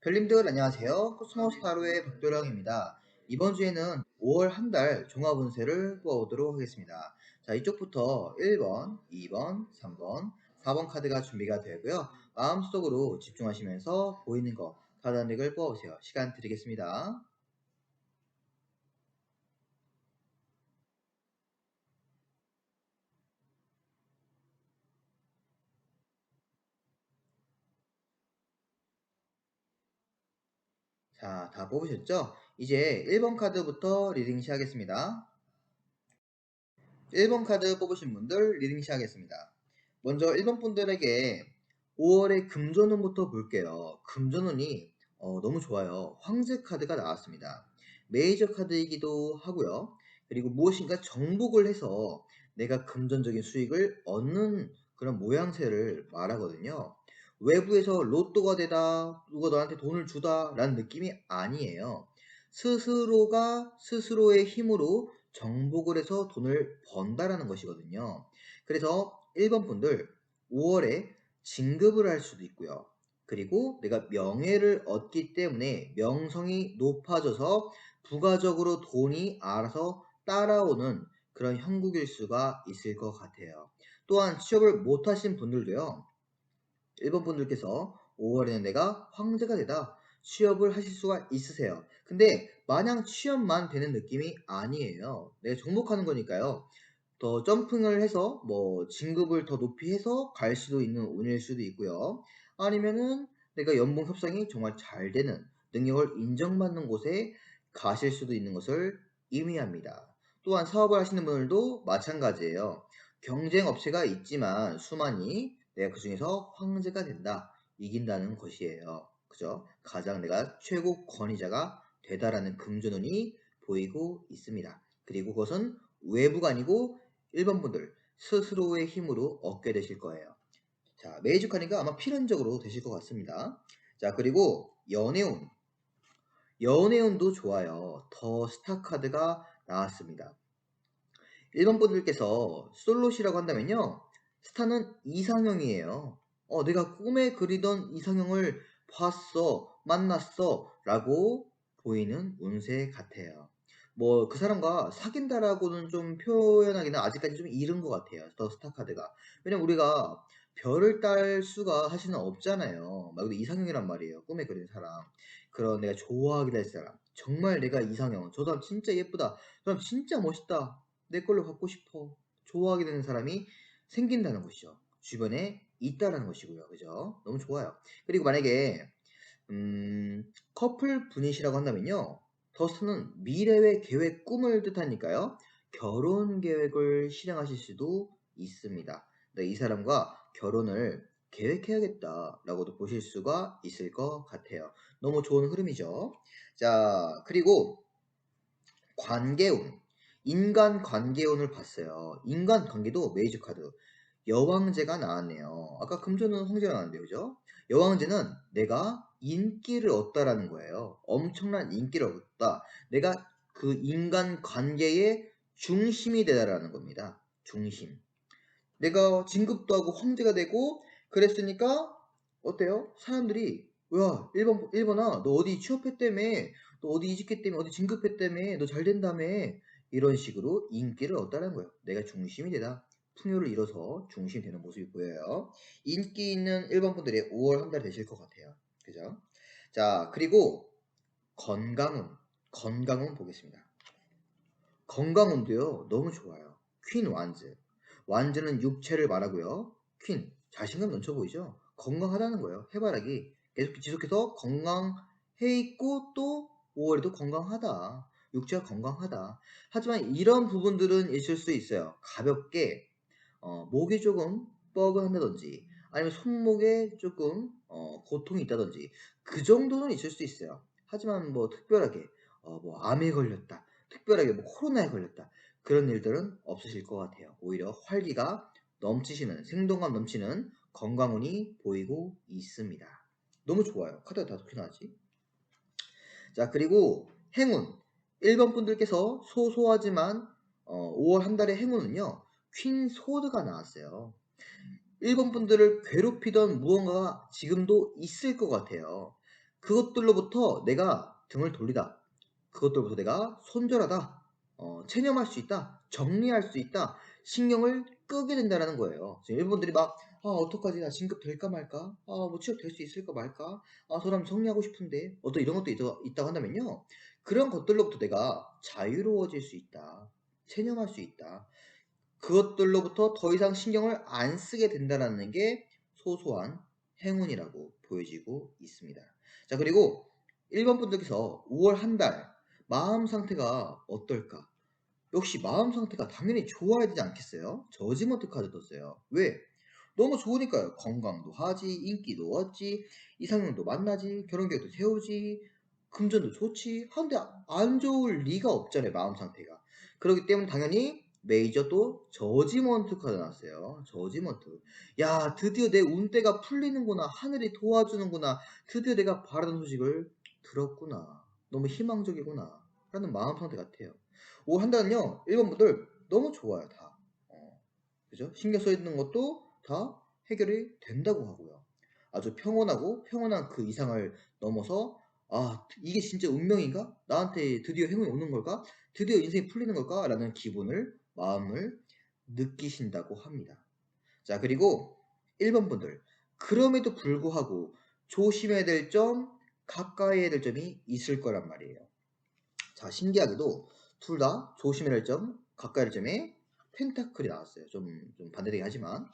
별님들 안녕하세요. 코스모스타로의 박도령입니다. 이번 주에는 5월 한 달 종합운세를 뽑아보도록 하겠습니다. 자, 이쪽부터 1번, 2번, 3번, 4번 카드가 준비가 되고요. 마음속으로 집중하시면서 보이는 거 카드 한 덱을 뽑아보세요. 시간 드리겠습니다. 자, 다 뽑으셨죠? 이제 1번 카드부터 리딩 시작하겠습니다. 1번 카드 뽑으신 분들 리딩 시작하겠습니다. 먼저 1번 분들에게 5월의 금전운부터 볼게요. 금전운이 너무 좋아요. 황제 카드가 나왔습니다. 메이저 카드이기도 하고요. 그리고 무엇인가 정복을 해서 내가 금전적인 수익을 얻는 그런 모양새를 말하거든요. 외부에서 로또가 되다, 누가 너한테 돈을 주다 라는 느낌이 아니에요. 스스로가 스스로의 힘으로 정복을 해서 돈을 번다라는 것이거든요. 그래서 1번 분들 5월에 진급을 할 수도 있고요. 그리고 내가 명예를 얻기 때문에 명성이 높아져서 부가적으로 돈이 알아서 따라오는 그런 형국일 수가 있을 것 같아요. 또한 취업을 못하신 분들도요. 1번 분들께서 5월에는 내가 황제가 되다 취업을 하실 수가 있으세요. 근데 마냥 취업만 되는 느낌이 아니에요. 내가 정복하는 거니까요. 더 점핑을 해서 뭐 진급을 더 높이 해서 갈 수도 있는 운일 수도 있고요. 아니면은 내가 연봉 협상이 정말 잘 되는 능력을 인정받는 곳에 가실 수도 있는 것을 의미합니다. 또한 사업을 하시는 분들도 마찬가지예요. 경쟁 업체가 있지만 수많이 내가 그 중에서 황제가 된다, 이긴다는 것이에요. 그죠? 가장 내가 최고 권위자가 되다라는 금전운이 보이고 있습니다. 그리고 그것은 외부가 아니고 1번 분들 스스로의 힘으로 얻게 되실 거예요. 자, 메이저 카니까 아마 필연적으로 되실 것 같습니다. 자, 그리고 연애운. 연애운도 좋아요. 더 스타 카드가 나왔습니다. 1번 분들께서 솔로시라고 한다면요. 스타는 이상형이에요. 내가 꿈에 그리던 이상형을 봤어, 만났어 라고 보이는 운세 같아요. 뭐 그 사람과 사귄다라고는 좀 표현하기는 아직까지 좀 이른 것 같아요. 더 스타 카드가. 왜냐면 우리가 별을 딸 수가 사실은 없잖아요. 말 그대로 이상형이란 말이에요. 꿈에 그린 사람. 그런 내가 좋아하게 될 사람. 정말 내가 이상형. 저 사람 진짜 예쁘다. 저 사람 진짜 멋있다. 내 걸로 갖고 싶어. 좋아하게 되는 사람이 생긴다는 것이죠. 주변에 있다라는 것이고요. 그죠? 너무 좋아요. 그리고 만약에 커플 분이시라고 한다면요. 더스는 미래의 계획, 꿈을 뜻하니까요. 결혼 계획을 실행하실 수도 있습니다. 네, 이 사람과 결혼을 계획해야겠다라고도 보실 수가 있을 것 같아요. 너무 좋은 흐름이죠. 자, 그리고 관계운. 인간 관계운을 봤어요. 인간 관계도 메이저 카드. 여왕제가 나왔네요. 아까 금전은 황제가 나왔는데, 그죠? 여왕제는 내가 인기를 얻다라는 거예요. 엄청난 인기를 얻었다. 내가 그 인간 관계의 중심이 되다라는 겁니다. 중심. 내가 진급도 하고 황제가 되고 그랬으니까 어때요? 사람들이 야 1번아 너 어디 취업했다며, 너 어디 이직했다며, 어디 진급했다며, 너 잘 된다며, 이런 식으로 인기를 얻다는 거예요. 내가 중심이 되다. 풍요를 잃어서 중심이 되는 모습이 보여요. 인기 있는 1번 분들이 5월 한 달 되실 것 같아요. 그죠? 자, 그리고 건강운. 건강운 보겠습니다. 건강운도요 너무 좋아요. 퀸 완즈. 완즈는 육체를 말하고요. 퀸 자신감 넘쳐 보이죠? 건강하다는 거예요. 해바라기 계속 지속해서 건강해 있고 또 5월에도 건강하다. 육체가 건강하다. 하지만 이런 부분들은 있을 수 있어요. 가볍게 목이 조금 뻐근한다든지 아니면 손목에 조금 고통이 있다든지 그 정도는 있을 수 있어요. 하지만 뭐 특별하게 뭐 암에 걸렸다, 특별하게 뭐 코로나에 걸렸다, 그런 일들은 없으실 것 같아요. 오히려 활기가 넘치시는, 생동감 넘치는 건강운이 보이고 있습니다. 너무 좋아요. 카드가 다 좋게 나왔지. 자, 그리고 행운. 1번 분들께서 소소하지만 5월 한 달의 행운은요. 퀸 소드가 나왔어요. 1번 분들을 괴롭히던 무언가가 지금도 있을 것 같아요. 그것들로부터 내가 등을 돌리다. 그것들로부터 내가 손절하다. 체념할 수 있다. 정리할 수 있다. 신경을 끄게 된다라는 거예요. 지금 일본들이 막 어떡하지? 나 진급 될까 말까? 뭐 취업될 수 있을까 말까? 저 사람 정리하고 싶은데. 어떤 이런 것도 있다고 한다면요. 그런 것들로부터 내가 자유로워질 수 있다. 체념할 수 있다. 그것들로부터 더 이상 신경을 안 쓰게 된다라는 게 소소한 행운이라고 보여지고 있습니다. 자, 그리고 1번 분들께서 5월 한 달 마음 상태가 어떨까? 역시 마음 상태가 당연히 좋아야 되지 않겠어요? 저지먼트 카드 떴어요. 왜? 너무 좋으니까요. 건강도 하지, 인기도 얻지, 이상형도 만나지, 결혼 계획도 세우지, 금전도 좋지. 한데 안 좋을 리가 없잖아요. 마음 상태가. 그렇기 때문에 당연히 메이저도 저지먼트 카드 나왔어요. 저지먼트. 야, 드디어 내 운대가 풀리는구나. 하늘이 도와주는구나. 드디어 내가 바라던 소식을 들었구나. 너무 희망적이구나. 라는 마음 상태 같아요. 오, 한 달은요, 1번 분들 너무 좋아요, 다. 그죠? 신경 써 있는 것도 다 해결이 된다고 하고요. 아주 평온하고 평온한 그 이상을 넘어서 이게 진짜 운명인가? 나한테 드디어 행운이 오는 걸까? 드디어 인생이 풀리는 걸까? 라는 마음을 느끼신다고 합니다. 자, 그리고 1번 분들. 그럼에도 불구하고 조심해야 될 점, 가까이 해야 될 점이 있을 거란 말이에요. 자, 신기하게도 둘 다 조심해야 할 점, 가까이 할 점에 펜타클이 나왔어요. 좀 반대되긴 하지만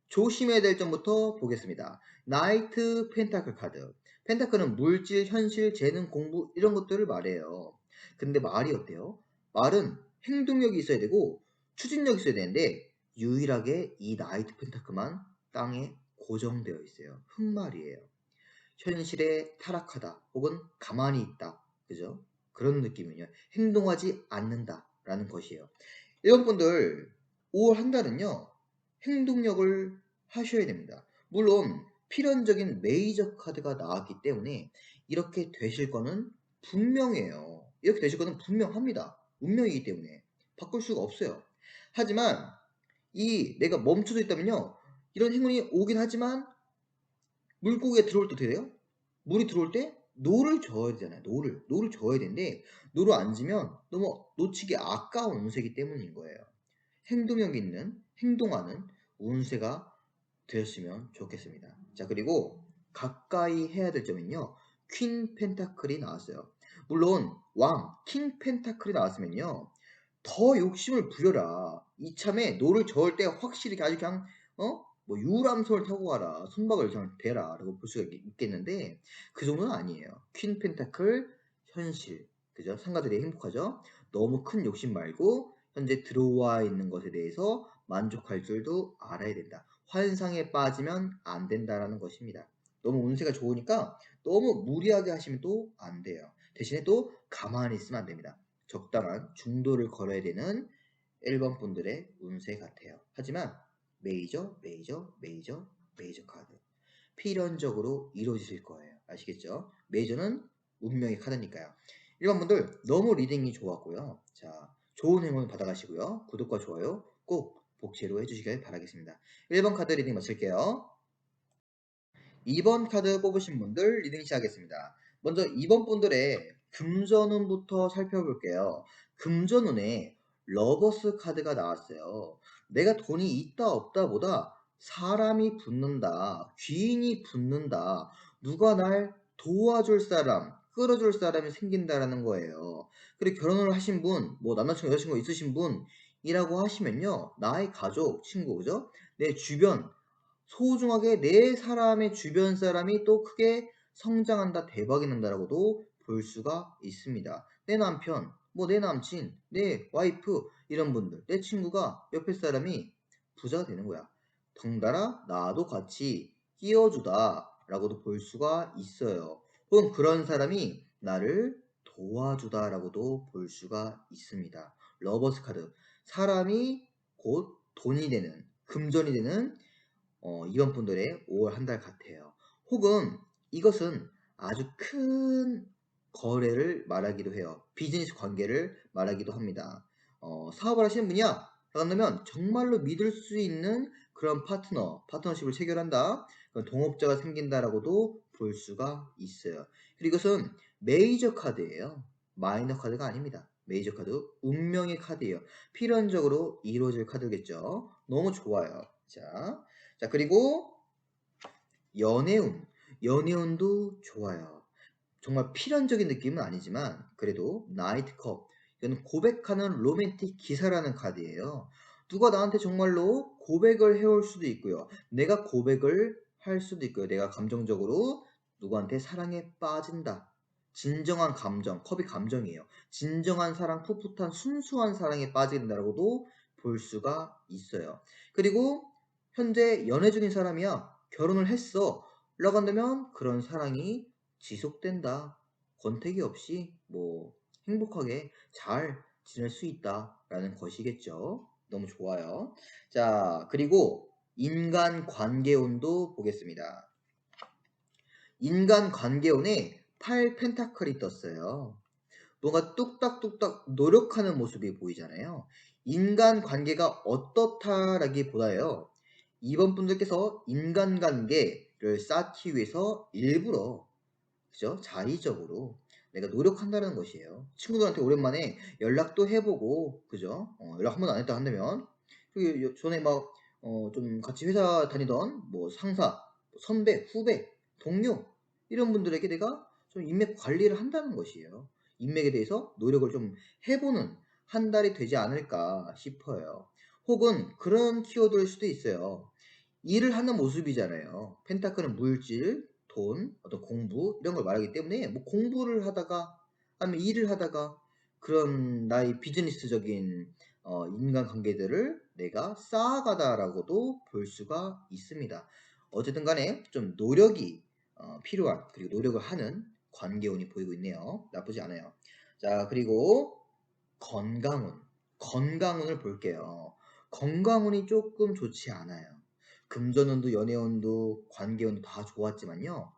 조심해야 될 점부터 보겠습니다. 나이트 펜타클 카드. 펜타클은 물질, 현실, 재능, 공부 이런 것들을 말해요. 근데 말이 어때요? 말은 행동력이 있어야 되고 추진력이 있어야 되는데 유일하게 이 나이트 펜타클만 땅에 고정되어 있어요. 흑말이에요. 현실에 타락하다 혹은 가만히 있다. 그죠? 그런 느낌이요. 행동하지 않는다라는 것이에요. 이런 분들 5월 한 달은요. 행동력을 하셔야 됩니다. 물론 필연적인 메이저 카드가 나왔기 때문에 이렇게 되실 거는 분명해요. 이렇게 되실 거는 분명합니다. 운명이기 때문에 바꿀 수가 없어요. 하지만 이 내가 멈춰져 있다면요. 이런 행운이 오긴 하지만 물고기가 들어올 때 어떻게 돼요? 물이 들어올 때 노를 저어야 되잖아요. 노를 저어야 되는데 노를 안 지면 너무 놓치기 아까운 운세이기 때문인 거예요. 행동력 있는 행동하는 운세가 되었으면 좋겠습니다. 자, 그리고 가까이 해야 될 점은요. 퀸 펜타클이 나왔어요. 물론 왕, 킹 펜타클이 나왔으면요. 더 욕심을 부려라. 이참에 노를 저을 때 확실히 아주 그냥 뭐 유람선을 타고 가라. 선박을 그냥 대라. 라고 볼 수가 있겠는데 그 정도는 아니에요. 퀸 펜타클 현실. 그죠? 상가들이 행복하죠? 너무 큰 욕심 말고 현재 들어와 있는 것에 대해서 만족할 줄도 알아야 된다. 환상에 빠지면 안 된다라는 것입니다. 너무 운세가 좋으니까 너무 무리하게 하시면 또 안 돼요. 대신에 또 가만히 있으면 안 됩니다. 적당한 중도를 걸어야 되는 1번 분들의 운세 같아요. 하지만 메이저, 메이저, 메이저, 메이저 카드 필연적으로 이루어지실 거예요. 아시겠죠? 메이저는 운명의 카드니까요. 1번 분들 너무 리딩이 좋았고요. 자, 좋은 행운 받아가시고요. 구독과 좋아요 꼭 복제로 해주시길 바라겠습니다. 1번 카드 리딩 마칠게요. 2번 카드 뽑으신 분들 리딩 시작하겠습니다. 먼저 2번 분들의 금전운부터 살펴볼게요. 금전운에 러버스 카드가 나왔어요. 내가 돈이 있다 없다 보다 사람이 붙는다, 귀인이 붙는다, 누가 날 도와줄 사람, 끌어줄 사람이 생긴다라는 거예요. 그리고 결혼을 하신 분, 뭐 남자친구, 여자친구 있으신 분이라고 하시면요. 나의 가족, 친구, 그죠? 내 주변, 소중하게 내 사람의 주변 사람이 또 크게 성장한다, 대박이 난다라고도 볼 수가 있습니다. 내 남편, 뭐 내 남친, 내 와이프 이런 분들, 내 친구가 옆에 사람이 부자가 되는 거야. 덩달아 나도 같이 끼워주다 라고도 볼 수가 있어요. 혹은 그런 사람이 나를 도와주다 라고도 볼 수가 있습니다. 러버스 카드. 사람이 곧 돈이 되는, 금전이 되는 이번 분들의 5월 한 달 같아요. 혹은 이것은 아주 큰 거래를 말하기도 해요. 비즈니스 관계를 말하기도 합니다. 사업을 하시는 분이야? 그러면 정말로 믿을 수 있는 그런 파트너십을 체결한다. 그런 동업자가 생긴다라고도 볼 수가 있어요. 그리고 이것은 메이저 카드예요. 마이너 카드가 아닙니다. 메이저 카드, 운명의 카드예요. 필연적으로 이루어질 카드겠죠. 너무 좋아요. 자 그리고 연애운. 연애운도 좋아요. 정말 필연적인 느낌은 아니지만 그래도 나이트컵. 이건 고백하는 로맨틱 기사라는 카드예요. 누가 나한테 정말로 고백을 해올 수도 있고요. 내가 고백을 할 수도 있고요. 내가 감정적으로 누구한테 사랑에 빠진다. 진정한 감정, 컵이 감정이에요. 진정한 사랑, 풋풋한 순수한 사랑에 빠진다라고도 볼 수가 있어요. 그리고 현재 연애 중인 사람이야. 결혼을 했어. 라고 한다면 그런 사랑이 지속된다. 권태기 없이 뭐 행복하게 잘 지낼 수 있다라는 것이겠죠. 너무 좋아요. 자, 그리고 인간관계운도 보겠습니다. 인간관계운에 8펜타클이 떴어요. 뭔가 뚝딱뚝딱 노력하는 모습이 보이잖아요. 인간관계가 어떻다라기보다요. 이번 분들께서 인간관계를 쌓기 위해서 일부러 그죠? 자의적으로 내가 노력한다는 것이에요. 친구들한테 오랜만에 연락도 해보고 그죠? 연락 한 번도 안 했다 한다면 그리고 전에 막 좀 같이 회사 다니던 뭐 상사, 선배, 후배, 동료 이런 분들에게 내가 좀 인맥 관리를 한다는 것이에요. 인맥에 대해서 노력을 좀 해보는 한 달이 되지 않을까 싶어요. 혹은 그런 키워드일 수도 있어요. 일을 하는 모습이잖아요. 펜타클은 물질, 돈, 어떤 공부 이런 걸 말하기 때문에 뭐 공부를 하다가 아니면 일을 하다가 그런 나의 비즈니스적인 인간관계들을 내가 쌓아가다라고도 볼 수가 있습니다. 어쨌든 간에 좀 노력이 필요한 그리고 노력을 하는 관계운이 보이고 있네요. 나쁘지 않아요. 자 그리고 건강운. 건강운을 볼게요. 건강운이 조금 좋지 않아요. 금전운도 연애운도 관계운도 다 좋았지만요.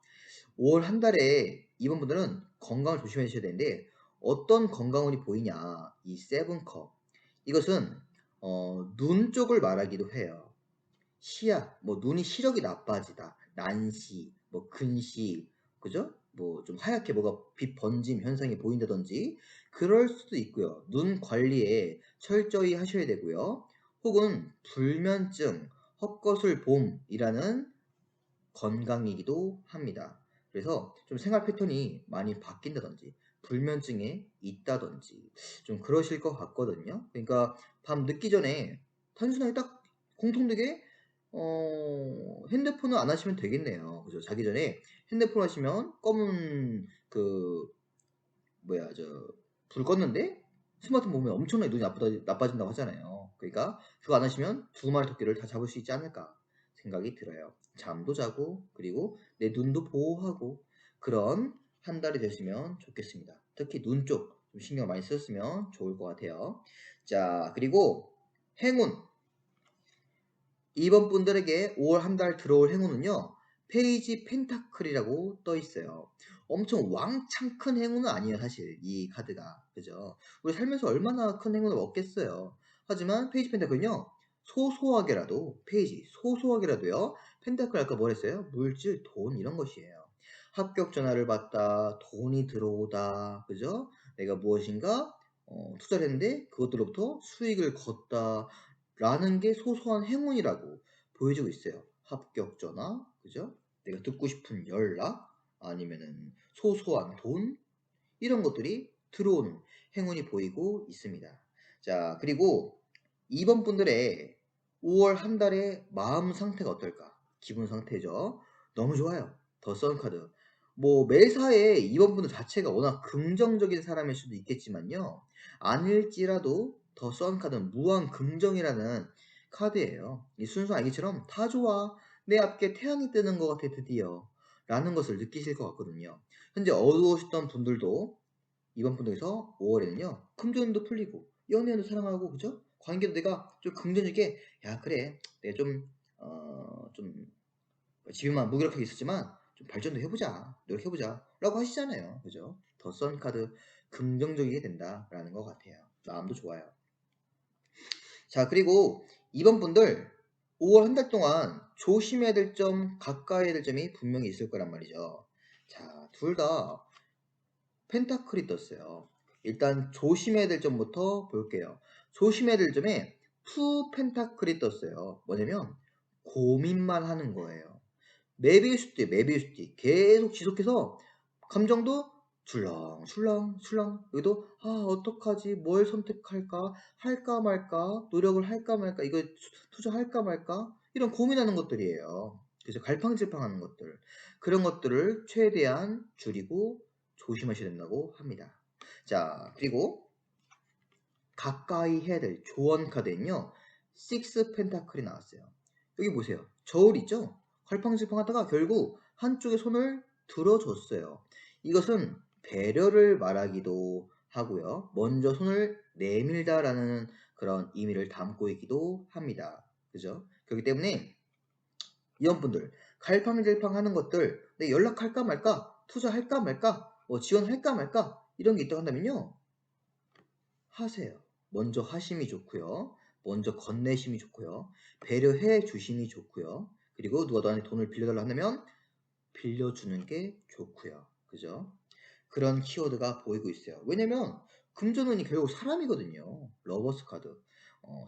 5월 한 달에 이번 분들은 건강을 조심해 주셔야 되는데 어떤 건강운이 보이냐. 이 세븐컵. 이것은 눈 쪽을 말하기도 해요. 시야, 뭐 눈이 시력이 나빠지다, 난시, 뭐 근시, 그죠? 뭐 좀 하얗게 뭐가 빛 번짐 현상이 보인다든지 그럴 수도 있고요. 눈 관리에 철저히 하셔야 되고요. 혹은 불면증, 헛것을 봄이라는 건강이기도 합니다. 그래서 좀 생활 패턴이 많이 바뀐다든지 불면증에 있다든지 좀 그러실 것 같거든요. 그러니까 밤 늦기 전에 단순하게 딱 공통되게 핸드폰을 안 하시면 되겠네요. 그죠? 자기 전에 핸드폰 하시면 검은 그 뭐야 저 불 껐는데 스마트폰 보면 엄청나게 눈이 나빠진다고 하잖아요. 그러니까 그거 안 하시면 두 마리 토끼를 다 잡을 수 있지 않을까 생각이 들어요. 잠도 자고 그리고 내 눈도 보호하고 그런 한 달이 되시면 좋겠습니다. 특히 눈 쪽 좀 신경 많이 쓰셨으면 좋을 것 같아요. 자 그리고 행운 이번 분들에게 5월 한 달 들어올 행운은요. 페이지 펜타클이라고 떠 있어요. 엄청 왕창 큰 행운은 아니에요, 사실. 이 카드가. 그죠? 우리 살면서 얼마나 큰 행운을 얻겠어요. 하지만 페이지 펜타클은요. 소소하게라도 페이지 소소하게라도요. 펜타클 아까 뭐랬어요? 물질, 돈 이런 것이에요. 합격 전화를 받다, 돈이 들어오다, 그죠? 내가 무엇인가 투자를 했는데 그것들로부터 수익을 걷다, 라는 게 소소한 행운이라고 보여지고 있어요. 합격 전화, 그죠? 내가 듣고 싶은 연락, 아니면은 소소한 돈, 이런 것들이 들어오는 행운이 보이고 있습니다. 자, 그리고 이번 분들의 5월 한 달의 마음 상태가 어떨까? 기분 상태죠. 너무 좋아요. 더 선카드. 뭐 매사에 이번 분들 자체가 워낙 긍정적인 사람일 수도 있겠지만요. 아닐지라도 더 선카드는 무한 긍정이라는 카드예요. 이 순수 아기처럼 다 좋아. 내 앞에 태양이 뜨는 것 같아 드디어. 라는 것을 느끼실 것 같거든요. 현재 어두우셨던 분들도 이번 분들에서 5월에는요 금전도 풀리고 연애도 사랑하고 그죠? 관계도 내가 좀 긍정적이게 야 그래 내가 좀 집에만 무기력하게 있었지만 좀 발전도 해보자 노력해보자 라고 하시잖아요 그죠? 더 선카드 긍정적이게 된다라는 것 같아요. 마음도 좋아요. 자 그리고 이번 분들 5월 한 달 동안 조심해야 될 점 가까이 해야 될 점이 분명히 있을 거란 말이죠. 자, 둘 다 펜타클이 떴어요. 일단 조심해야 될 점부터 볼게요. 조심해야 될 점에 투 펜타클이 떴어요. 뭐냐면 고민만 하는 거예요. 메비우스띠, 메비우스띠 계속 지속해서 감정도 출렁출렁출렁 여기도 어떡하지 뭘 선택할까 할까 말까 노력을 할까 말까 이거 투자할까 말까 이런 고민하는 것들이에요. 그래서 갈팡질팡하는 것들 그런 것들을 최대한 줄이고 조심하셔야 된다고 합니다. 자 그리고 가까이 해야 될 조언 카드는요. 식스 펜타클이 나왔어요. 여기 보세요. 저울 있죠? 갈팡질팡하다가 결국 한쪽에 손을 들어줬어요. 이것은 배려를 말하기도 하고요. 먼저 손을 내밀다라는 그런 의미를 담고 있기도 합니다. 그죠? 그렇기 때문에 이런 분들 갈팡질팡하는 것들 내 연락할까 말까 투자할까 말까 뭐 지원할까 말까 이런 게 있다고 한다면요. 하세요. 먼저 하심이 좋고요. 먼저 건네심이 좋고요. 배려해 주심이 좋고요. 그리고 누가 너한테 돈을 빌려달라 한다면 빌려주는 게 좋고요. 그죠? 그런 키워드가 보이고 있어요. 왜냐면 금전운이 결국 사람이거든요. 러버스 카드.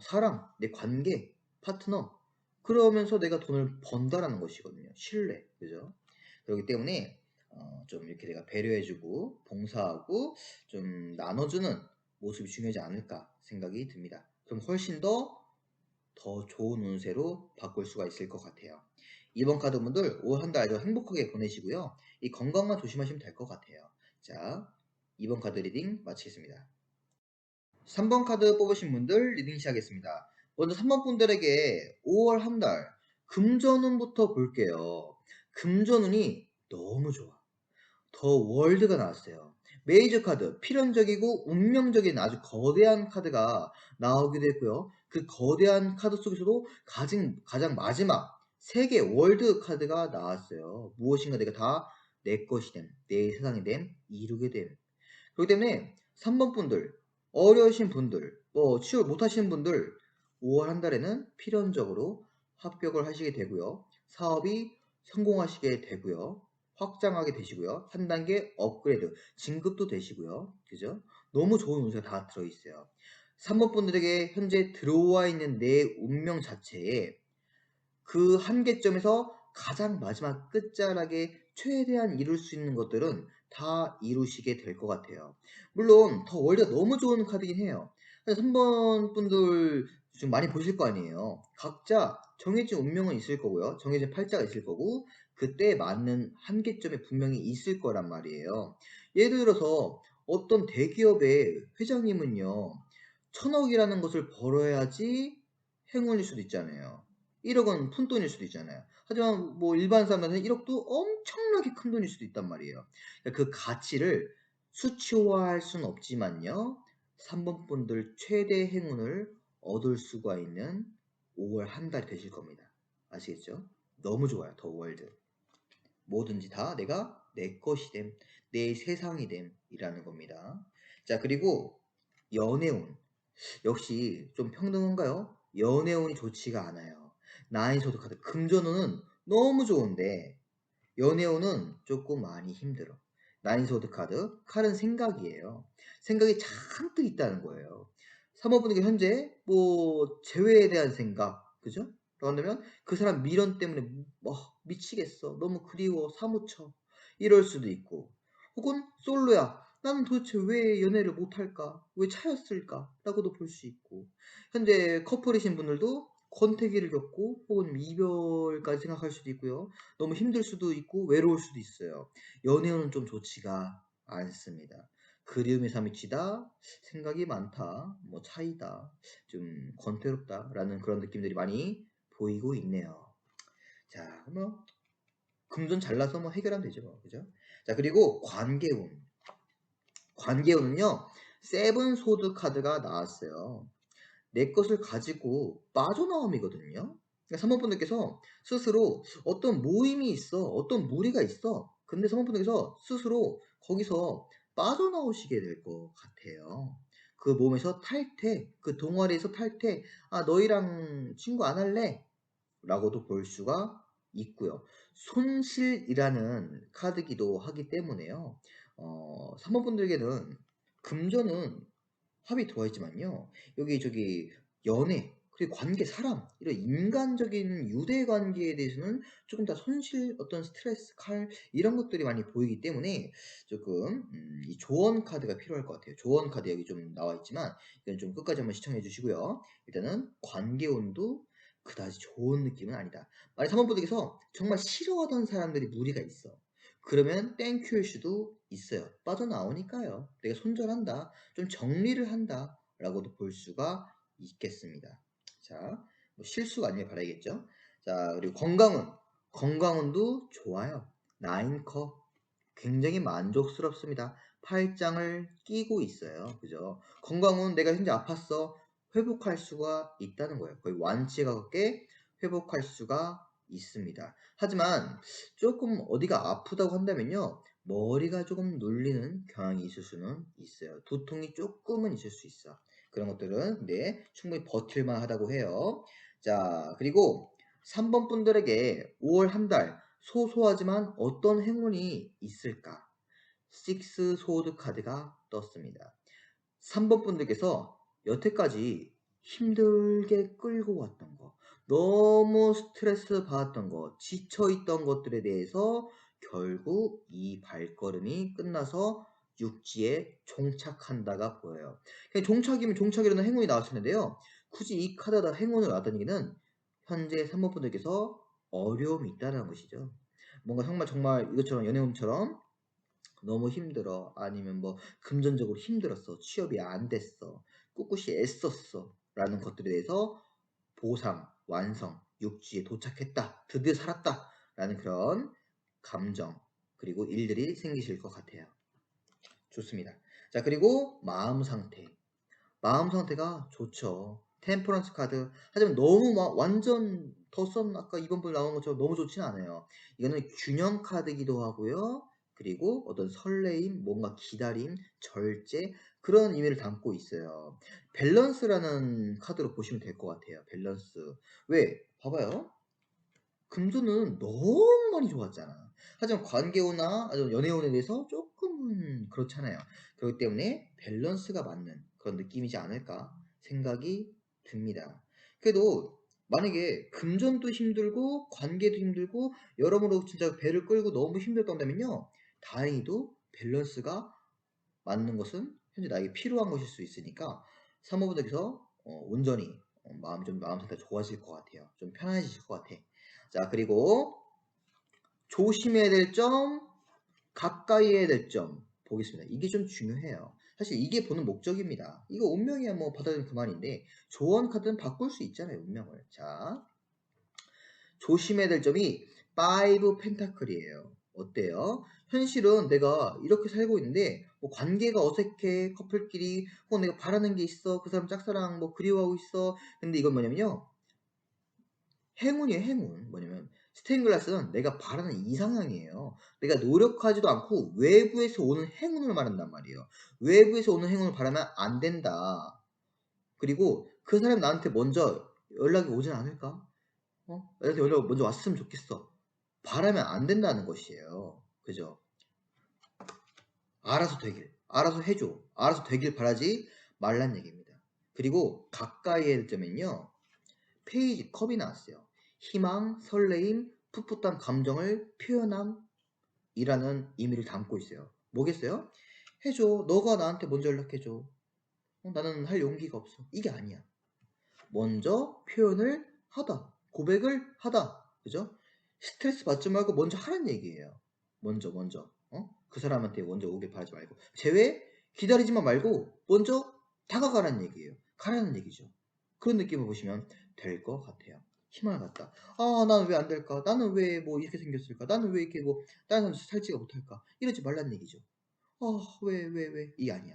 사람, 내 관계, 파트너. 그러면서 내가 돈을 번다라는 것이거든요. 신뢰. 그죠? 그렇기 때문에 좀 이렇게 내가 배려해주고 봉사하고 좀 나눠주는 모습이 중요하지 않을까 생각이 듭니다. 그럼 훨씬 더 좋은 운세로 바꿀 수가 있을 것 같아요. 이번 카드 분들 올 한 달 아주 행복하게 보내시고요. 이 건강만 조심하시면 될 것 같아요. 자, 2번 카드 리딩 마치겠습니다. 3번 카드 뽑으신 분들 리딩 시작하겠습니다. 먼저 3번 분들에게 5월 한 달 금전운부터 볼게요. 금전운이 너무 좋아. 더 월드가 나왔어요. 메이저 카드, 필연적이고 운명적인 아주 거대한 카드가 나오기도 했고요. 그 거대한 카드 속에서도 가장 마지막 세계 월드 카드가 나왔어요. 무엇인가 내가 다 내 것이 됨, 내 세상이 됨, 이루게 됨. 그렇기 때문에 3번 분들, 어려우신 분들, 뭐 취업 못하시는 분들 5월 한 달에는 필연적으로 합격을 하시게 되고요. 사업이 성공하시게 되고요. 확장하게 되시고요. 한 단계 업그레이드, 진급도 되시고요. 그죠? 너무 좋은 운세가 다 들어있어요. 3번 분들에게 현재 들어와 있는 내 운명 자체에 그 한계점에서 가장 마지막 끝자락에 최대한 이룰 수 있는 것들은 다 이루시게 될 것 같아요. 물론 더 월드가 너무 좋은 카드긴 해요. 3번 분들 좀 많이 보실 거 아니에요. 각자 정해진 운명은 있을 거고요. 정해진 팔자가 있을 거고 그때에 맞는 한계점이 분명히 있을 거란 말이에요. 예를 들어서 어떤 대기업의 회장님은요. 1000억이라는 것을 벌어야지 행운일 수도 있잖아요. 1억은 푼돈일 수도 있잖아요. 하지만 뭐 일반 사람한테는 1억도 엄청나게 큰 돈일 수도 있단 말이에요. 그러니까 그 가치를 수치화할 수는 없지만요. 3번 분들 최대 행운을 얻을 수가 있는 5월 한 달이 되실 겁니다. 아시겠죠? 너무 좋아요. 더 월드. 뭐든지 다 내가 내 것이 됨, 내 세상이 됨이라는 겁니다. 자, 그리고 연애운. 역시 좀 평등한가요? 연애운이 좋지가 않아요. 나인소드 카드 금전운은 너무 좋은데 연애운은 조금 많이 힘들어. 나인소드 카드 칼은 생각이에요. 생각이 잔뜩 있다는 거예요. 사모분에게 현재 뭐 재회에 대한 생각 그죠? 그런다면 그 사람 미련 때문에 뭐 미치겠어 너무 그리워 사무쳐 이럴 수도 있고 혹은 솔로야 나는 도대체 왜 연애를 못할까? 왜 차였을까? 라고도 볼 수 있고 현재 커플이신 분들도 권태기를 겪고 혹은 이별까지 생각할 수도 있고요. 너무 힘들 수도 있고 외로울 수도 있어요. 연애운은 좀 좋지가 않습니다. 그리움에 사미치다, 생각이 많다, 뭐 차이다, 좀 권태롭다라는 그런 느낌들이 많이 보이고 있네요. 자, 뭐 금전 잘나서 뭐 해결하면 되죠, 뭐. 그죠? 자, 그리고 관계운. 관계운은요. 세븐 소드 카드가 나왔어요. 내 것을 가지고 빠져나옴이거든요. 그러니까 사모분들께서 스스로 어떤 모임이 있어, 어떤 무리가 있어. 근데 사모분들께서 스스로 거기서 빠져나오시게 될 것 같아요. 그 몸에서 탈퇴, 그 동아리에서 탈퇴, 너희랑 친구 안 할래? 라고도 볼 수가 있고요. 손실이라는 카드기도 하기 때문에요. 3번 분들에게는 금전은 합이 들어와 있지만요. 여기 저기 연애 그리고 관계, 사람 이런 인간적인 유대 관계에 대해서는 조금 더 손실, 어떤 스트레스, 칼 이런 것들이 많이 보이기 때문에 조금 이 조언 카드가 필요할 것 같아요. 조언 카드 여기 좀 나와 있지만 이건 좀 끝까지 한번 시청해 주시고요. 일단은 관계운도 그다지 좋은 느낌은 아니다. 만약 3번 분들께서 정말 싫어하던 사람들이 무리가 있어. 그러면 땡큐일 수도 있어요. 빠져나오니까요. 내가 손절한다. 좀 정리를 한다. 라고도 볼 수가 있겠습니다. 자, 뭐 실수가 아니길 바라겠죠. 자, 그리고 건강은. 건강운도 좋아요. 9컵. 굉장히 만족스럽습니다. 팔짱을 끼고 있어요. 그죠? 건강은 내가 현재 아팠어. 회복할 수가 있다는 거예요. 거의 완치에 가깝게 회복할 수가 있습니다. 하지만 조금 어디가 아프다고 한다면요. 머리가 조금 눌리는 경향이 있을 수는 있어요. 두통이 조금은 있을 수 있어. 그런 것들은 네, 충분히 버틸만 하다고 해요. 자, 그리고 3번 분들에게 5월 한 달 소소하지만 어떤 행운이 있을까? 식스 소드 카드가 떴습니다. 3번 분들께서 여태까지 힘들게 끌고 왔던 거, 너무 스트레스 받았던 거, 지쳐있던 것들에 대해서 결국 이 발걸음이 끝나서 육지에 종착한다가 보여요. 그냥 종착이면 종착이라는 행운이 나왔을 텐데요. 굳이 이 카드가 행운을 나왔다는 얘기는 현재 3번 분들께서 어려움이 있다는 것이죠. 뭔가 정말 이것처럼 연애운처럼 너무 힘들어. 아니면 뭐 금전적으로 힘들었어. 취업이 안 됐어. 꿋꿋이 애썼어. 라는 것들에 대해서 보상, 완성, 육지에 도착했다. 드디어 살았다. 라는 그런 감정, 그리고 일들이 생기실 것 같아요. 좋습니다. 자, 그리고 마음 상태. 마음 상태가 좋죠. 템퍼런스 카드. 하지만 너무 막 완전 더선 아까 2번 분 나온 것처럼 너무 좋지는 않아요. 이거는 균형 카드기도 하고요. 그리고 어떤 설레임, 뭔가 기다림, 절제 그런 의미를 담고 있어요. 밸런스라는 카드로 보시면 될 것 같아요. 밸런스. 왜? 봐봐요. 금전은 너무 많이 좋았잖아. 하지만 관계운이나 연애운에 대해서 조금은 그렇잖아요. 그렇기 때문에 밸런스가 맞는 그런 느낌이지 않을까 생각이 듭니다. 그래도 만약에 금전도 힘들고 관계도 힘들고 여러모로 진짜 배를 끌고 너무 힘들다면요. 다행히도 밸런스가 맞는 것은 현재 나에게 필요한 것일 수 있으니까 사모분들께서 온전히 마음 상태가 좋아질 것 같아요. 좀 편안해지실 것 같아. 자, 그리고 조심해야 될 점, 가까이 해야 될 점 보겠습니다. 이게 좀 중요해요. 사실 이게 보는 목적입니다. 이거 운명이야 뭐 받아들이면 그만인데 조언 카드는 바꿀 수 있잖아요. 운명을. 자, 조심해야 될 점이 5 펜타클이에요. 어때요? 현실은 내가 이렇게 살고 있는데 뭐 관계가 어색해 커플끼리 혹은 내가 바라는 게 있어 그 사람 짝사랑 뭐 그리워하고 있어. 근데 이건 뭐냐면요. 행운이에요, 행운. 뭐냐면 스테인글라스는 내가 바라는 이상향이에요. 내가 노력하지도 않고 외부에서 오는 행운을 말한단 말이에요. 외부에서 오는 행운을 바라면 안 된다. 그리고 그 사람이 나한테 먼저 연락이 오진 않을까? 나한테 연락 먼저 왔으면 좋겠어. 바라면 안 된다는 것이에요. 그죠? 알아서 되길, 알아서 해줘, 알아서 되길 바라지 말란 얘기입니다. 그리고 가까이 해야 될 점은요. 페이지 컵이 나왔어요. 희망, 설레임, 풋풋한 감정을 표현함이라는 의미를 담고 있어요. 뭐겠어요? 해줘. 너가 나한테 먼저 연락해줘. 나는 할 용기가 없어. 이게 아니야. 먼저 표현을 하다. 고백을 하다. 그죠? 스트레스 받지 말고 먼저 하란 얘기예요. 먼저. 그 사람한테 먼저 오길 바라지 말고. 제외 기다리지만 말고 먼저 다가가라는 얘기예요. 가라는 얘기죠. 그런 느낌을 보시면 될 것 같아요. 희망을 갖다. 아, 나는 왜 안 될까? 나는 왜 뭐 이렇게 생겼을까? 나는 왜 이렇게 뭐 다른 사람 살지가 못할까? 이러지 말라는 얘기죠. 왜? 이게 아니야.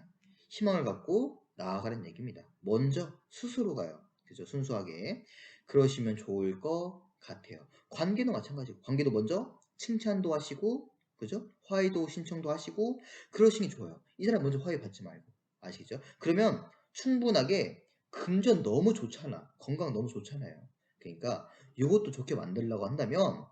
희망을 갖고 나아가는 얘기입니다. 먼저 스스로 가요. 그죠? 순수하게. 그러시면 좋을 것 같아요. 관계도 마찬가지고, 관계도 먼저 칭찬도 하시고, 그죠? 화해도 신청도 하시고, 그러시는 게 좋아요. 이 사람 먼저 화해 받지 말고. 아시겠죠? 그러면 충분하게 금전 너무 좋잖아. 건강 너무 좋잖아요. 그러니까 이것도 좋게 만들려고 한다면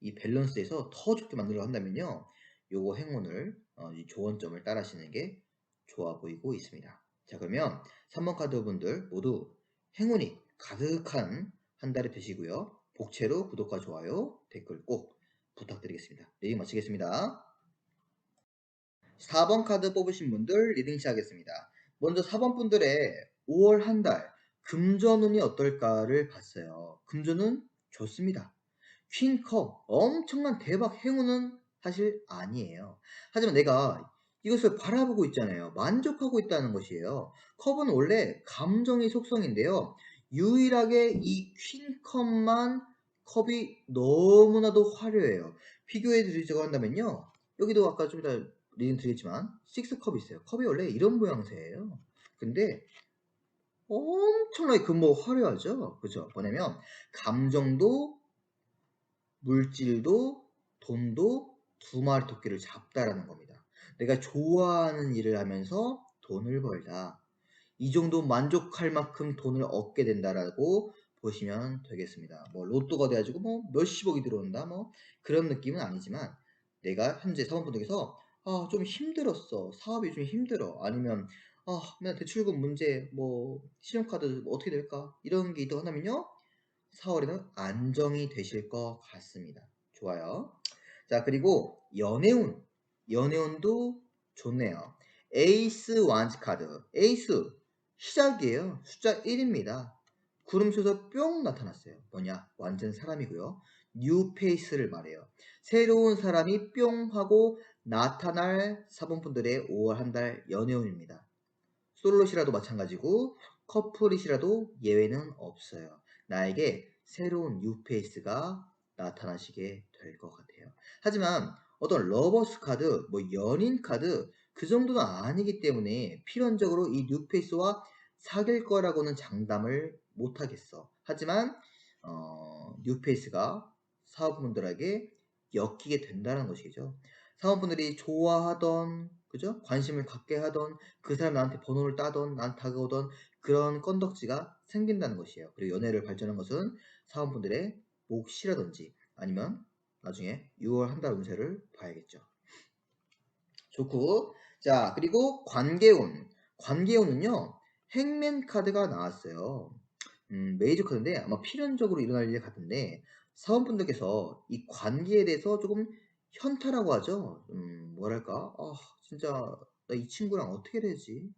이 밸런스에서 더 좋게 만들려고 한다면요. 요거 행운을 이 조언점을 따라하시는 게 좋아 보이고 있습니다. 자, 그러면 3번 카드 분들 모두 행운이 가득한 한 달이 되시고요. 복채로 구독과 좋아요, 댓글 꼭 부탁드리겠습니다. 리딩 마치겠습니다. 4번 카드 뽑으신 분들 리딩 시작하겠습니다. 먼저 4번 분들의 5월 한 달 금전운이 어떨까를 봤어요. 금전운 좋습니다. 퀸컵 엄청난 대박 행운은 사실 아니에요. 하지만 내가 이것을 바라보고 있잖아요. 만족하고 있다는 것이에요. 컵은 원래 감정의 속성인데요. 유일하게 이 퀸컵만 컵이 너무나도 화려해요. 비교해 드리자고 한다면요. 여기도 아까 좀 이따 리딩 드리겠지만 6컵이 있어요. 컵이 원래 이런 모양새예요. 근데 엄청나게 화려하죠. 그죠? 뭐냐면 감정도 물질도 돈도 두 마리 토끼를 잡다라는 겁니다. 내가 좋아하는 일을 하면서 돈을 벌다. 이 정도 만족할 만큼 돈을 얻게 된다라고 보시면 되겠습니다. 뭐 로또가 돼가지고 뭐 몇십억이 들어온다 뭐 그런 느낌은 아니지만 내가 현재 사원분들께서 좀 힘들었어. 사업이 좀 힘들어. 아니면 맨날 대출금 문제 뭐 신용카드 뭐 어떻게 될까 이런 게 있다고 한다면요. 4월에는 안정이 되실 것 같습니다. 좋아요. 자, 그리고 연애운. 연애운도 좋네요. 에이스 완즈 카드. 에이스 시작이에요. 숫자 1입니다. 구름수에서 뿅 나타났어요. 뭐냐? 완전 사람이고요. 뉴 페이스를 말해요. 새로운 사람이 뿅 하고 나타날 사본분들의 5월 한 달 연애운입니다. 솔로시라도 마찬가지고 커플이시라도 예외는 없어요. 나에게 새로운 뉴페이스가 나타나시게 될 것 같아요. 하지만 어떤 러버스 카드, 뭐 연인 카드 그 정도는 아니기 때문에 필연적으로 이 뉴페이스와 사귈 거라고는 장담을 못 하겠어. 하지만 뉴페이스가 사업분들에게 엮이게 된다는 것이죠. 사업분들이 좋아하던 그죠? 관심을 갖게 하던 그 사람 나한테 번호를 따던 나한테 다가오던 그런 건덕지가 생긴다는 것이에요. 그리고 연애를 발전한 것은 사원분들의 몫이라든지 아니면 나중에 6월 한 달 운세를 봐야겠죠. 좋고 자 그리고 관계운 관계운은요 행맨 카드가 나왔어요. 메이저 카드인데 아마 필연적으로 일어날 일 같은데 사원분들께서 이 관계에 대해서 조금 현타라고 하죠. 뭐랄까 진짜 나 이 친구랑 어떻게 되지?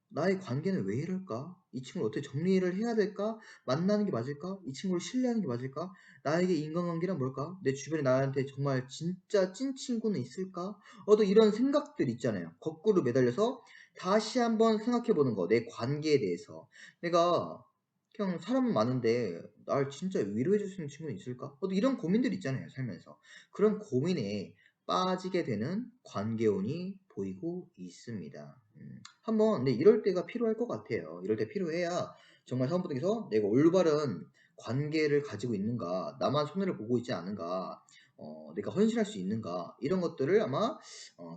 나의 관계는 왜 이럴까? 이 친구를 어떻게 정리를 해야 될까? 만나는 게 맞을까? 이 친구를 신뢰하는 게 맞을까? 나에게 인간관계란 뭘까? 내 주변에 나한테 정말 진짜 찐 친구는 있을까? 또 이런 생각들 있잖아요. 거꾸로 매달려서 다시 한번 생각해 보는 거. 내 관계에 대해서. 내가 그냥 사람은 많은데 날 진짜 위로해 줄 수 있는 친구는 있을까? 또 이런 고민들 있잖아요. 살면서. 그런 고민에 빠지게 되는 관계운이 보이고 있습니다. 한번 이럴 때가 필요할 것 같아요. 이럴 때 필요해야 정말 사원분들께서 내가 올바른 관계를 가지고 있는가, 나만 손해를 보고 있지 않은가, 내가 헌신할 수 있는가 이런 것들을 아마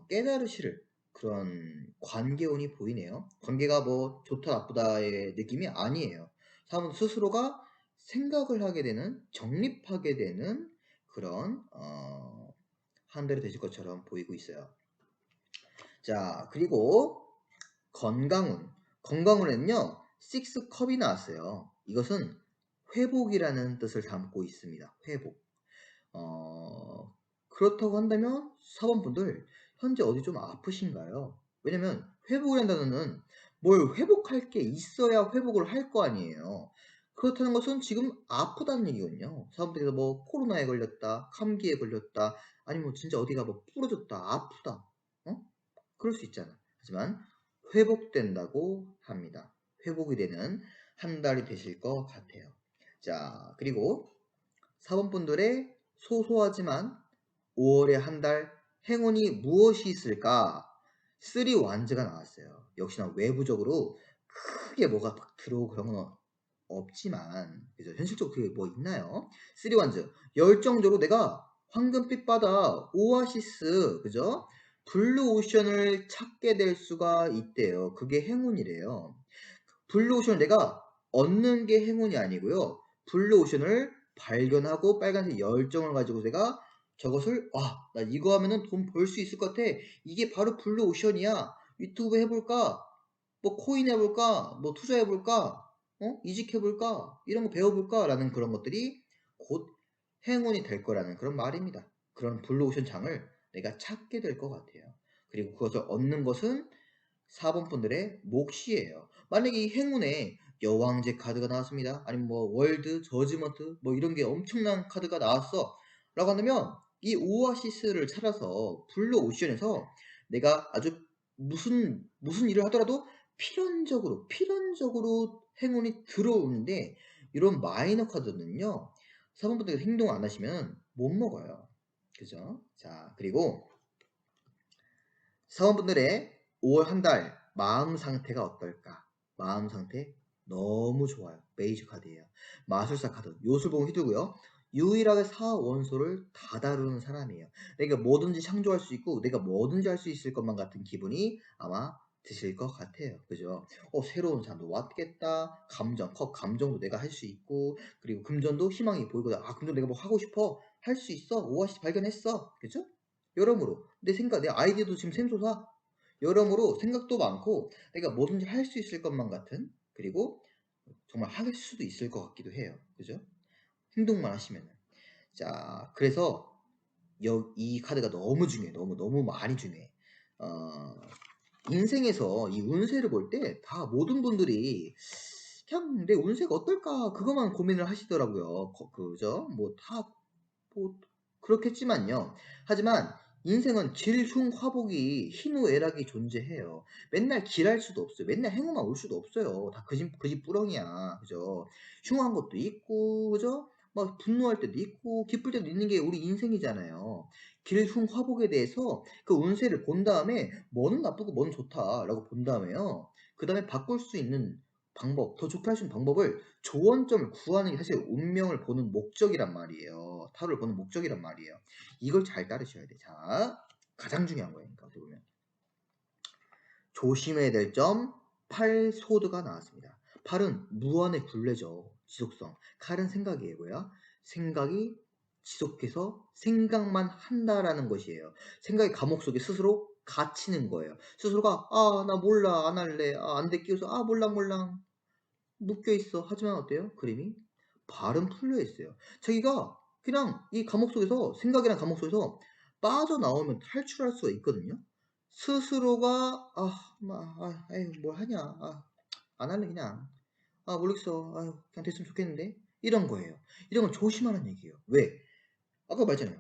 깨달으실 그런 관계운이 보이네요. 관계가 뭐 좋다 나쁘다의 느낌이 아니에요. 사원 스스로가 생각을 하게 되는, 정립하게 되는 그런 한 달이 되실 것처럼 보이고 있어요. 자, 그리고 건강운. 건강운에는요, 6컵이 나왔어요. 이것은 회복이라는 뜻을 담고 있습니다. 회복. 그렇다고 한다면 사원분들 현재 어디 좀 아프신가요? 왜냐면 회복이라는 단어는 뭘 회복할 게 있어야 회복을 할 거 아니에요. 그렇다는 것은 지금 아프다는 얘기거든요. 사람들이 뭐 코로나에 걸렸다, 감기에 걸렸다, 아니면 뭐 진짜 어디가 뭐 부러졌다, 아프다, 그럴 수 있잖아. 하지만 회복된다고 합니다. 회복이 되는 한 달이 되실 것 같아요. 자, 그리고 사원분들의 소소하지만 5월의 한 달 행운이 무엇이 있을까? 3 완즈가 나왔어요. 역시나 외부적으로 크게 뭐가 막 들어오고 그런 건 없지만 그죠? 현실적으로 그게 뭐 있나요? 3 완즈 열정적으로 내가 황금빛 바다 오아시스 그죠? 블루 오션을 찾게 될 수가 있대요. 그게 행운이래요. 블루 오션을 내가 얻는 게 행운이 아니고요. 블루 오션을 발견하고 빨간색 열정을 가지고 내가 저것을 '와 나 이거 하면은 돈 벌 수 있을 것 같아. 이게 바로 블루 오션이야. 유튜브 해 볼까? 뭐 코인 해 볼까? 뭐 투자해 볼까? 이직해 볼까? 이런 거 배워 볼까?'라는 그런 것들이 곧 행운이 될 거라는 그런 말입니다. 그런 블루 오션 장을 내가 찾게 될 것 같아요. 그리고 그것을 얻는 것은 4번 분들의 몫이에요. 만약에 이 행운에 여왕제 카드가 나왔습니다. 아니면 뭐 월드, 저지먼트 뭐 이런 게 엄청난 카드가 나왔어. 라고 한다면 이 오아시스를 찾아서 블루 오션에서 내가 아주 무슨 일을 하더라도 필연적으로 행운이 들어오는데 이런 마이너 카드는요. 4번 분들이 행동 안 하시면 못 먹어요. 그죠? 자, 그리고 사원분들의 5월 한 달 마음 상태가 어떨까? 마음 상태 너무 좋아요. 베이지 카드예요. 마술사 카드. 요술봉 휘두고요. 유일하게 사원소를 다 다루는 사람이에요. 내가 뭐든지 창조할 수 있고 내가 뭐든지 할 수 있을 것만 같은 기분이 아마 드실 것 같아요. 그죠? 새로운 사람도 왔겠다. 감정도 내가 할 수 있고 그리고 금전도 희망이 보이고 금전 내가 뭐 하고 싶어. 할 수 있어. 오아시스 발견했어. 그죠? 여러모로 내 아이디어도 지금 샘솟아. 여러모로 생각도 많고 내가 뭐든지 할 수 있을 것만 같은 그리고 정말 할 수도 있을 것 같기도 해요. 그죠? 행동만 하시면은. 자, 그래서 이 카드가 너무 중요해. 너무 많이 중요해. 어, 인생에서 이 운세를 볼 때 다 모든 분들이 그냥 '내 운세가 어떨까?' 그것만 고민을 하시더라고요. 그죠? 뭐 그렇겠지만요. 하지만 인생은 질흉화복이 희노애락이 존재해요. 맨날 길할 수도 없어요. 맨날 행운만 올 수도 없어요. 다 그 집 뿌렁이야. 그죠? 흉한 것도 있고 그죠? 막 분노할 때도 있고 기쁠 때도 있는 게 우리 인생이잖아요. 길흉화복에 대해서 그 운세를 본 다음에 뭐는 나쁘고 뭐는 좋다라고 본 다음에요. 그다음에 바꿀 수 있는 방법, 더 좋게 할 수 있는 방법을 조언점을 구하는 게 사실 운명을 보는 목적이란 말이에요. 타로를 보는 목적이란 말이에요. 이걸 잘 따르셔야 돼. 자, 가장 중요한 거예요. 그러니까 어떻게 보면. 조심해야 될 점, 팔 소드가 나왔습니다. 팔은 무한의 굴레죠. 지속성. 칼은 생각이에요. 뭐야? 생각이 지속해서 생각만 한다라는 것이에요. 생각의 감옥 속에 스스로 갇히는 거예요. 스스로가 나 몰라 안 할래 안 돼 끼워서 몰랑 묶여 있어. 하지만 어때요? 그림이 발은 풀려 있어요. 자기가 그냥 이 감옥 속에서 생각이란 감옥 속에서 빠져나오면 탈출할 수가 있거든요. 스스로가 에휴 뭘 하냐. 안 할래 그냥. 모르겠어. 그냥 됐으면 좋겠는데. 이런 거예요. 이런 건 조심하라는 얘기예요. 왜? 아까 말했잖아요.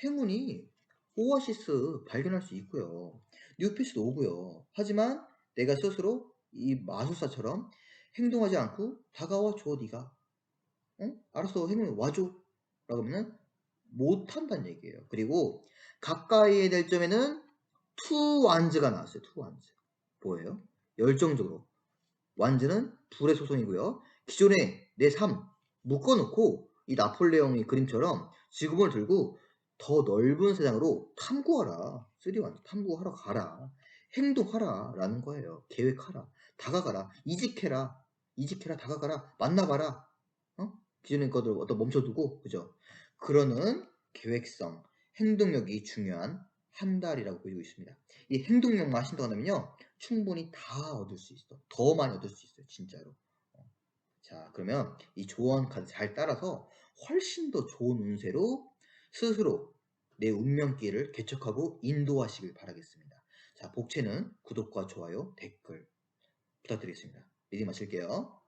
행운이 오아시스 발견할 수 있고요. 뉴페이스도 오고요. 하지만 내가 스스로 이 마술사처럼 행동하지 않고 다가와 줘 네가. 알았어 행운이 와줘. 라고 하면은 못한다는 얘기예요. 그리고 가까이에 될 점에는 투 완즈가 나왔어요. 투 완즈. 뭐예요? 열정적으로. 완즈는 불의 소송이고요. 기존의 내 삶 묶어놓고 이 나폴레옹의 그림처럼 지구본을 들고 더 넓은 세상으로 탐구하라. 3완즈 탐구하러 가라. 행동하라 라는 거예요. 계획하라. 다가가라. 이직해라. 다가가라. 만나봐라. 기존의 것들 어떤 멈춰두고 그죠? 그러는 계획성, 행동력이 중요한 한 달이라고 보이고 있습니다. 이 행동력만 하신다고 하면요. 충분히 다 얻을 수 있어. 더 많이 얻을 수 있어요. 진짜로. 자, 그러면 이 조언 카드 잘 따라서 훨씬 더 좋은 운세로 스스로 내 운명길을 개척하고 인도하시길 바라겠습니다. 자, 복채는 구독과 좋아요, 댓글 부탁드리겠습니다. 리딩 마칠게요.